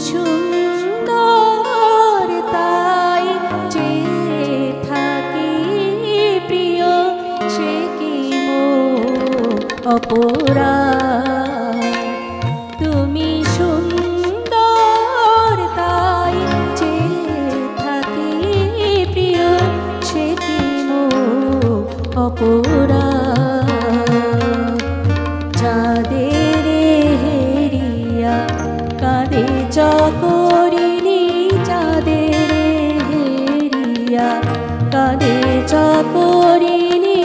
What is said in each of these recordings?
সুন্দর তাই যে থাকি প্রিয় সে কি মোর অপরাধ। তুমি সুন্দর তাই যে থাকি প্রিয় সে কি মোর অপরাধ। চাঁদের হেরিয়া কাঁদে চাকরিনী, চাঁদের হেরিয়া কাঁদে চাকরিনী,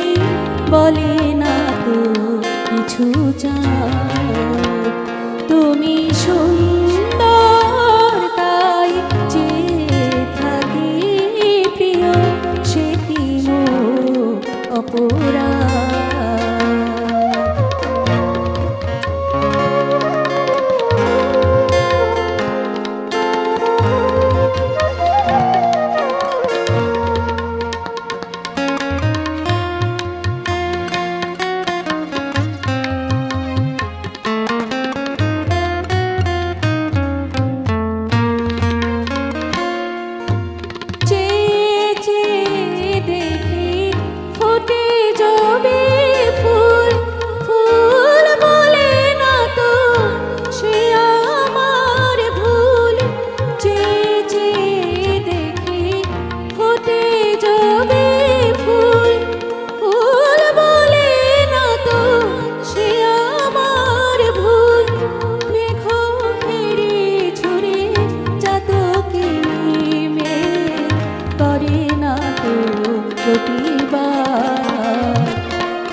বলে না তো কিছু চাই। তুমি সুন্দর তাই যে থাকি প্রিয় সে কি মোর অপরাধ।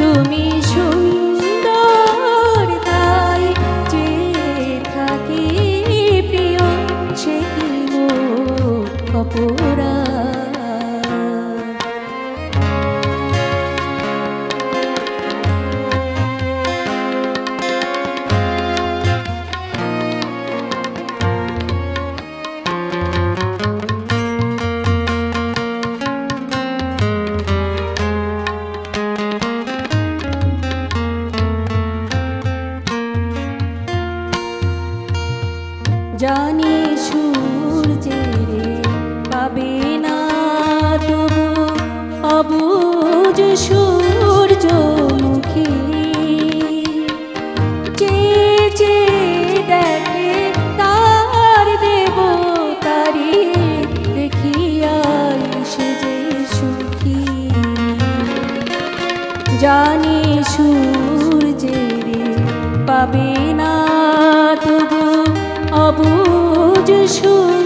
তুমি সুন্দর তাই যে থাকি প্রিয় সে কি মোর অপরাধ। জানি সূর্যের পাবে না তবু অবুঝ সূর্যমুখী, যে দেখে তার দেব তারি দেখিয়াই সে যে সুখী। জানি সূর্যের পাবে না তবু অবুঝ সূর্য